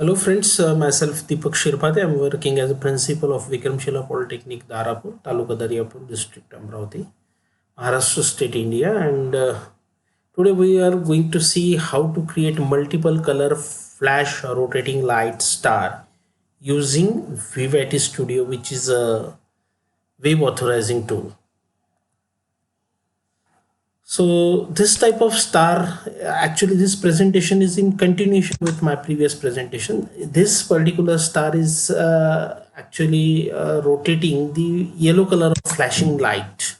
Hello friends, myself Deepak Shirpate. I'm working as a principal of Vikramshila Polytechnic, Darapur, Taluka Daryapur district, Amravati, Maharashtra state, India. And today we are going to see how to create multiple color flash rotating light star using Vivity Studio, which is a web authorizing tool. So this type of star, actually this presentation is in continuation with my previous presentation. This particular star is actually rotating the yellow color of flashing light.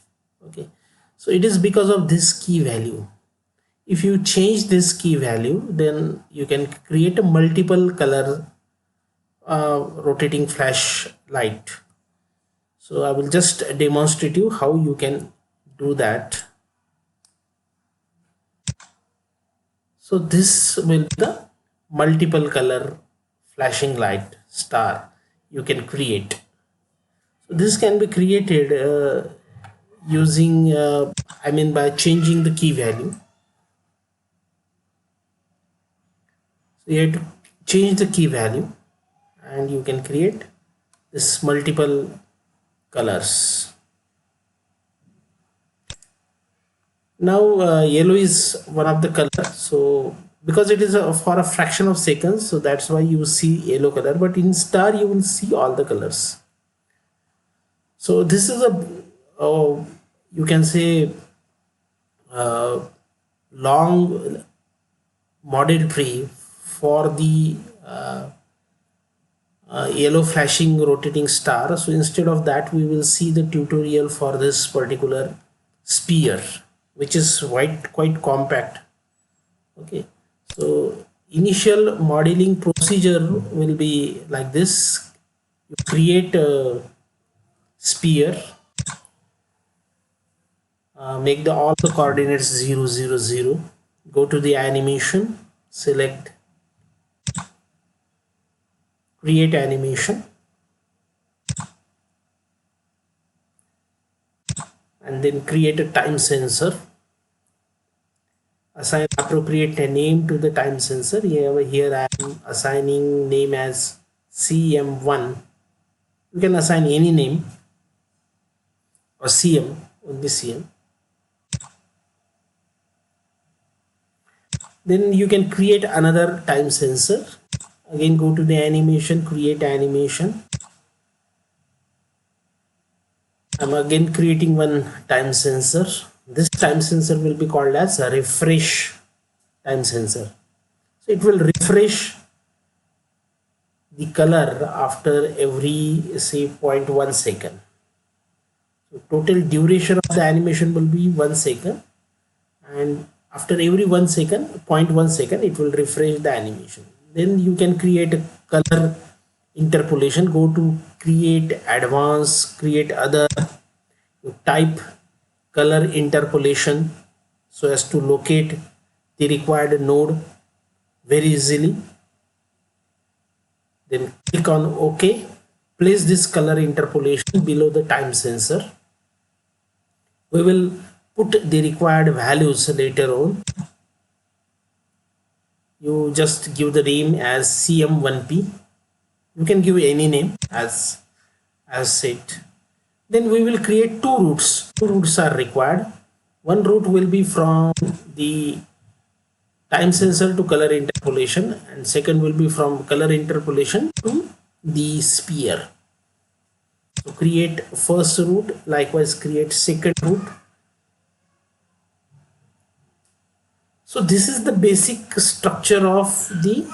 Okay, so it is because of this key value. If you change this key value, then you can create a multiple color rotating flash light. So I will just demonstrate you how you can do that. So this will be the multiple color flashing light star you can create. So this can be created using, by changing the key value. So you have to change the key value and you can create this multiple colors. Now yellow is one of the colors, so because it is for a fraction of seconds, so that's why you see yellow color, but in star you will see all the colors. So this is a you can say long model tree for the yellow flashing rotating star. So instead of that, we will see the tutorial for this particular sphere, which is quite compact. Okay, so initial modeling procedure will be like this. You create a sphere, make the all the coordinates 0 0 0, go to the animation, select create animation, and then create a time sensor. Assign appropriate name to the time sensor. Here I am assigning name as CM1. You can assign any name, or CM, only CM. Then you can create another time sensor. Again, go to the animation, create animation. I'm again creating one time sensor. This time sensor will be called as a refresh time sensor. So it will refresh the color after every, say, 0.1 second. So total duration of the animation will be 1 second, and after every 1 second, 0.1 second, it will refresh the animation. Then you can create a color interpolation. Go to create advanced, create other, you type color interpolation so as to locate the required node very easily. Then click on OK. Place this color interpolation below the time sensor. We will put the required values later on. You just give the name as CM1P. You can give any name as said. Then we will create two routes. Two routes are required. One route will be from the time sensor to color interpolation, and second will be from color interpolation to the sphere. So create first route, likewise create second route. So this is the basic structure of the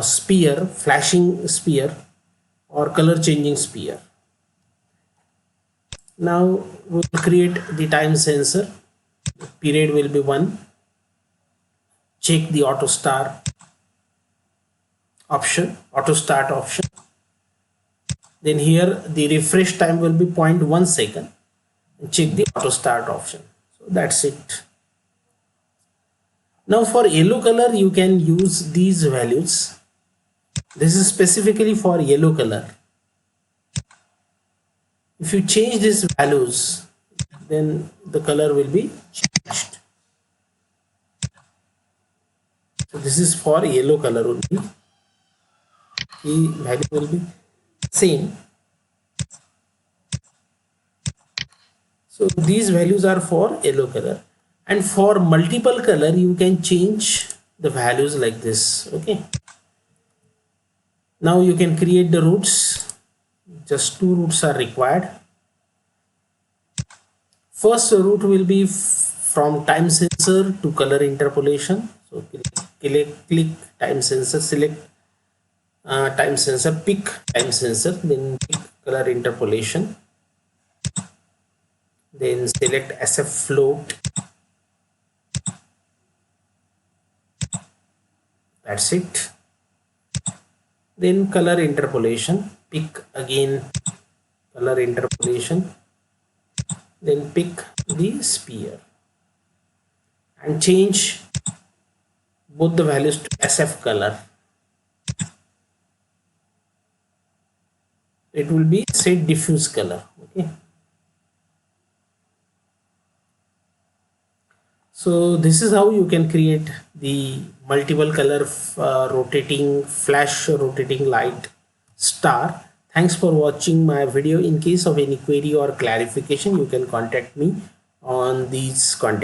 sphere, flashing sphere or color changing sphere. Now we'll create the time sensor. Period will be 1. Check the auto start option. Then here the refresh time will be 0.1 second. And check the auto start option. So that's it. Now for yellow color, you can use these values. This is specifically for yellow color. If you change these values, then the color will be changed. So this is for yellow color only. The value will be same. So these values are for yellow color, and for multiple color you can change the values like this. Okay. Now you can create the roots. Just two roots are required. First root will be from time sensor to color interpolation. So click time sensor, select time sensor, pick time sensor, then pick color interpolation, then select SF float. That's it. Then color interpolation, pick again color interpolation, then pick the sphere and change both the values to SF color. It will be set diffuse color. Okay. So this is how you can create the multiple color rotating flash rotating light star. Thanks for watching my video. In case of any query or clarification, you can contact me on these contact.